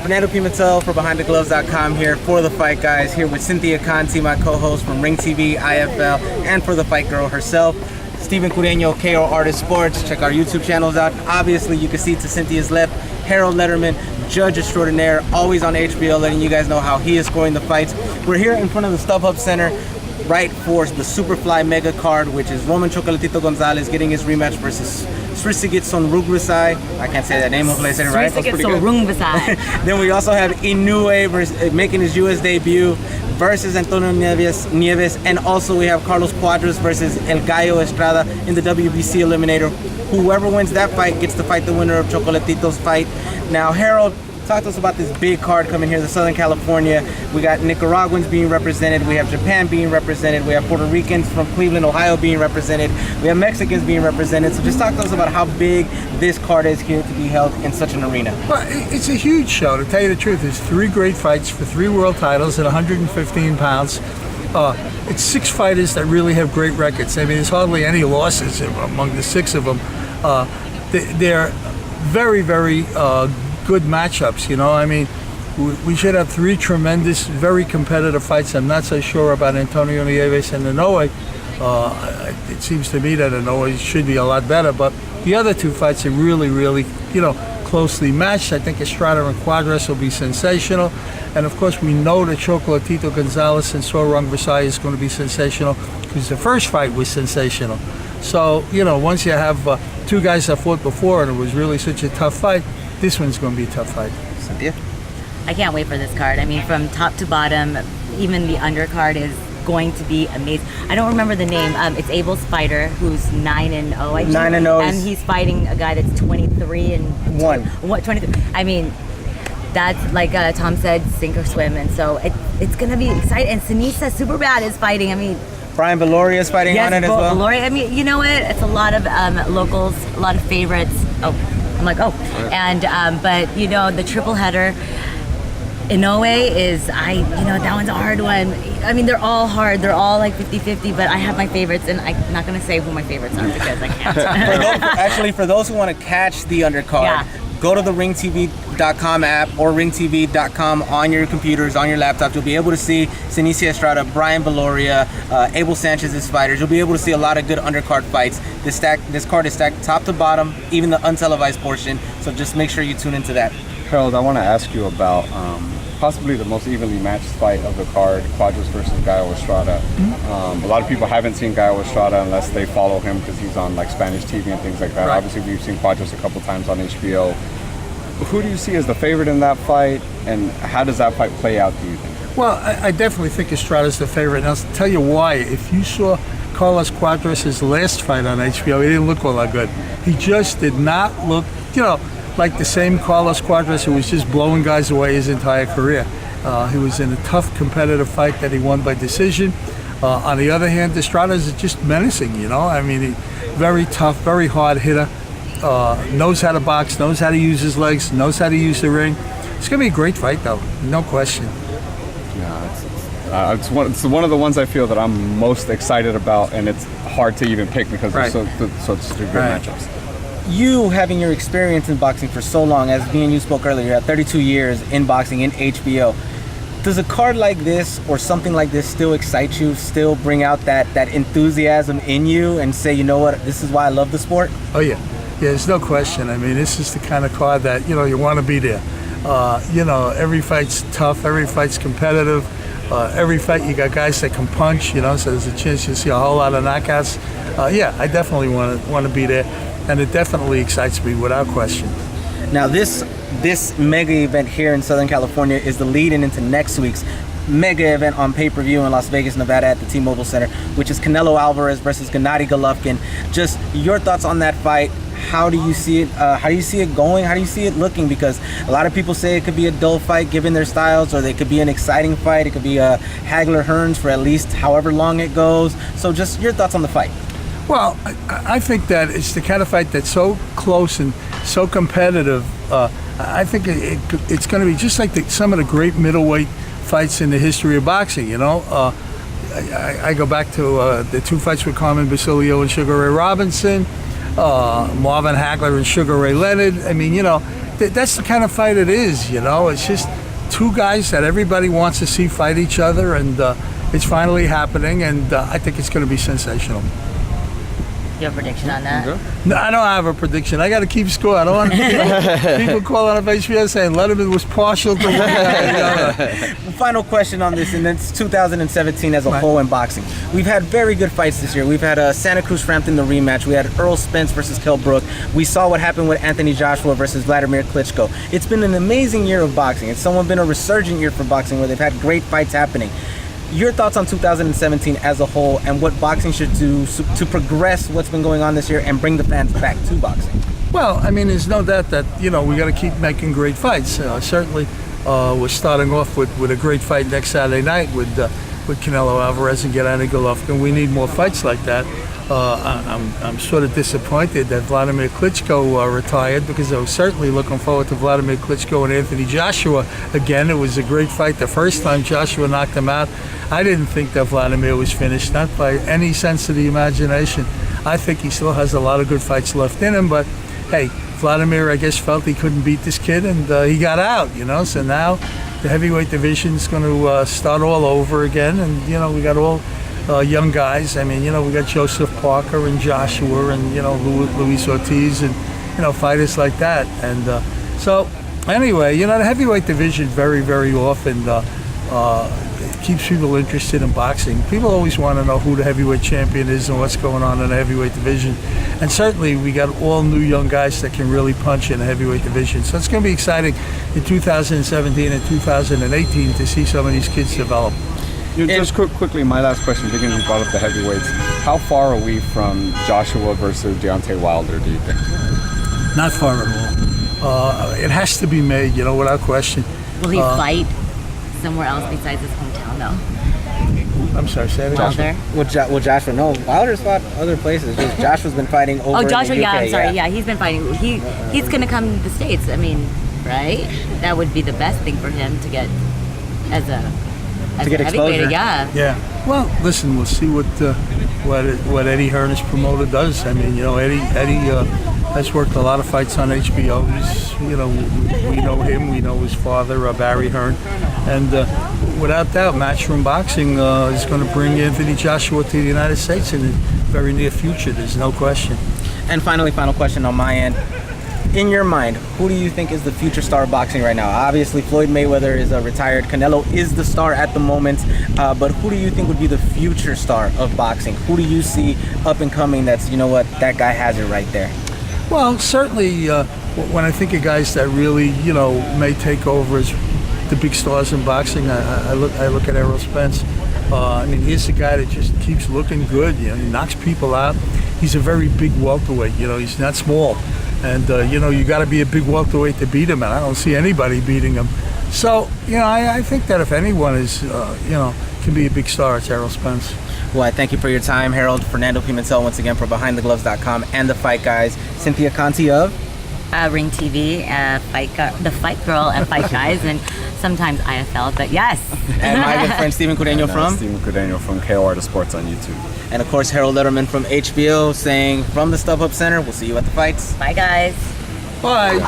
Fernando Pimentel for BehindTheGloves.com here for The Fight Guys, here with Cynthia Conti, my co-host from Ring TV, IFL, and for the Fight Girl herself. Steven Cureño, KO Artist Sports. Check our YouTube channels out. Obviously, you can see to Cynthia's left, Harold Lederman, Judge Extraordinaire, always on HBO, letting you guys know how he is scoring the fights. We're here in front of the StubHub Center, right for the Superfly Mega Card, which is Roman Chocolatito Gonzalez getting his rematch versus SRISAKET RUNGVISAI. I can't say that name, hopefully I said it right. SRISAKET RUNGVISAI. Then we also have INOUE making his US debut versus Antonio Nieves, and also we have Carlos CUADRAS versus El Gallo Estrada in the WBC Eliminator. Whoever wins that fight gets to fight the winner of Chocolatito's fight. Now, Harold, talk to us about this big card coming here to Southern California. We got Nicaraguans being represented, we have Japan being represented, we have Puerto Ricans from Cleveland, Ohio being represented, we have Mexicans being represented. So just talk to us about how big this card is here to be held in such an arena. Well, it's a huge show, to tell you the truth. There's 3 great fights for 3 world titles at 115 pounds. It's 6 fighters that really have great records. I mean, there's hardly any losses among the 6 of them. They're very, very good matchups, you know. I mean, we should have 3 tremendous, very competitive fights. I'm not so sure about Antonio Nieves and INOUE. It seems to me that INOUE should be a lot better, but the other 2 fights are really, really, you know, closely matched. I think Estrada and CUADRAS will be sensational, and of course we know that Chocolatito Gonzalez and SAUL RUNGVISAI is going to be sensational because the first fight was sensational. So, you know, once you have 2 guys that fought before and it was really such a tough fight, this one's going to be a tough fight. Cynthia? I can't wait for this card. I mean, from top to bottom, even the undercard is going to be amazing. I don't remember the name. It's Abel's fighter, who's 9-0. 9-0. And he's fighting a guy that's 23-1. What 23? I mean, that's like Tom said, sink or swim, and so it's going to be exciting. And Sinisa Superbad is fighting. I mean, Brian Valoria is fighting on it as well. Valoria. I mean, you know what? It's a lot of locals, a lot of favorites. Oh, I'm like, oh. And but you know, the triple header, INOUE is, you know, that one's a hard one. I mean, they're all hard. They're all like 50-50, but I have my favorites, and I'm not going to say who my favorites are because I can't. For those who want to catch the undercard, go to the ringtv.com app or ringtv.com on your computers, on your laptops. You'll be able to see Sinisa Estrada, Brian Valoria, Abel Sanchez's fighters. You'll be able to see a lot of good undercard fights. This card is stacked top to bottom, even the untelevised portion, so just make sure you tune into that. Harold, I want to ask you about possibly the most evenly matched fight of the card, CUADRAS versus Gallo Estrada. A lot of people haven't seen Gallo Estrada unless they follow him because he's on like Spanish TV and things like that. Right. Obviously, we've seen CUADRAS a couple times on HBO. Who do you see as the favorite in that fight, and how does that fight play out, do you think? Well, I definitely think Estrada's the favorite, and I'll tell you why. If you saw Carlos CUADRAS' last fight on HBO, he didn't look all that good. He just did not look, you know, like the same Carlos CUADRAS who was just blowing guys away his entire career. He was in a tough competitive fight that he won by decision. On the other hand, Estrada is just menacing, you know. I mean, very tough, very hard hitter, knows how to box, knows how to use his legs, knows how to use the ring. It's going to be a great fight, though, no question. Yeah, it's one of the ones I feel that I'm most excited about, and it's hard to even pick because they're such good matchups. You having your experience in boxing for so long, as me and you spoke earlier, you had 32 years in boxing in HBO. Does a card like this or something like this still excite you, still bring out that enthusiasm in you and say, you know what, this is why I love the sport? Oh yeah, there's no question. I mean, this is the kind of card that, you know, you want to be there. You know, every fight's tough, every fight's competitive. Every fight you got guys that can punch, you know, so there's a chance you'll see a whole lot of knockouts. Yeah, I definitely want to be there. And it definitely excites me without question. Now this mega event here in Southern California is the lead-in into next week's mega event on pay-per-view in Las Vegas, Nevada at the T-Mobile Center, which is Canelo Alvarez versus GENNADY Golovkin. Just your thoughts on that fight. How do you see it? How do you see it going? How do you see it looking? Because a lot of people say it could be a dull fight given their styles, or it could be an exciting fight. It could be a Hagler-Hearns for at least however long it goes. So just your thoughts on the fight. Well, I think that it's the kind of fight that's so close and so competitive. I think it's going to be just like some of the great middleweight fights in the history of boxing, you know. I go back to the 2 fights with Carmen Basilio and Sugar Ray Robinson, Marvin Hagler and Sugar Ray Leonard. I mean, you know, that's the kind of fight it is, you know. It's just two guys that everybody wants to see fight each other, and it's finally happening, and I think it's going to be sensational. You have a prediction on that? No, I don't have a prediction. I got to keep score. I don't want people calling up HBO saying Lederman was partial to one guy. Final question on this, and it's 2017 as a Right. whole in boxing. We've had very good fights this year. We've had Santa Cruz Frampton, the rematch. We had Earl Spence versus Kell Brook. We saw what happened with Anthony Joshua versus Vladimir Klitschko. It's been an amazing year of boxing. It's been a resurgent year for boxing where they've had great fights happening. Your thoughts on 2017 as a whole, and what boxing should do to progress what's been going on this year and bring the fans back to boxing? Well, I mean, there's no doubt that, you know, we got to keep making great fights. Certainly, we're starting off with a great fight next Saturday night with Canelo Alvarez and Gennady Golovkin. We need more fights like that. I'm sort of disappointed that Vladimir Klitschko retired, because I was certainly looking forward to Vladimir Klitschko and Anthony Joshua again. It was a great fight the first time Joshua knocked him out. I didn't think that Vladimir was finished, not by any sense of the imagination. I think he still has a lot of good fights left in him, but hey, Vladimir, I guess, felt he couldn't beat this kid, and he got out, you know. So now the heavyweight division is going to start all over again, and, you know, we got all young guys. I mean, you know, we got Joseph Parker and Joshua and, you know, Luis Ortiz and, you know, fighters like that. And so anyway, you know, the heavyweight division very, very often it keeps people interested in boxing. People always want to know who the heavyweight champion is and what's going on in the heavyweight division. And certainly we got all new young guys that can really punch in the heavyweight division. So it's going to be exciting in 2017 and 2018 to see some of these kids develop. Just quickly, my last question, beginning you brought up the heavyweights. How far are we from Joshua versus Deontay Wilder, do you think? Not far at all. It has to be made, you know, without question. Will he fight somewhere else besides his hometown, though? I'm sorry, say that again. Wilder? Well, Joshua, no. Wilder's fought other places. Just Joshua's been fighting over Joshua, in the UK, I'm sorry. Yeah, he's been fighting. He's going to come to the States. I mean, right? That would be the best thing for him to get as a get exposure. Yeah. Yeah. Well, listen, we'll see what Eddie Hearn, his promoter, does. I mean, you know, Eddie has worked a lot of fights on HBO. He's, you know, we know him. We know his father, Barry Hearn, and without doubt, Matchroom Boxing is going to bring Anthony Joshua to the United States in the very near future. There's no question. And finally, final question on my end. In your mind, who do you think is the future star of boxing right now? Obviously, Floyd Mayweather is retired. Canelo is the star at the moment. But who do you think would be the future star of boxing? Who do you see up and coming that's, you know what, that guy has it right there? Well, certainly when I think of guys that really, you know, may take over as the big stars in boxing, I look at Errol Spence. I mean, he's a guy that just keeps looking good. You know, he knocks people out. He's a very big welterweight. You know, he's not small. And, you know, you got to be a big welterweight to beat him, and I don't see anybody beating him. So, you know, I think that if anyone is, you know, can be a big star, it's Errol Spence. Well, I thank you for your time, Harold. Fernando Pimentel, once again, for BehindTheGloves.com and The Fight Guys. Cynthia Conti of Ring TV, The Fight Girl and Fight Guys, and sometimes IFL, but yes. And my good friend Steven Cudeño from? Steven Cudeño from KOR The Sports on YouTube. And of course, Harold Lederman from HBO saying, from the StubHub Center, we'll see you at the fights. Bye, guys. Bye.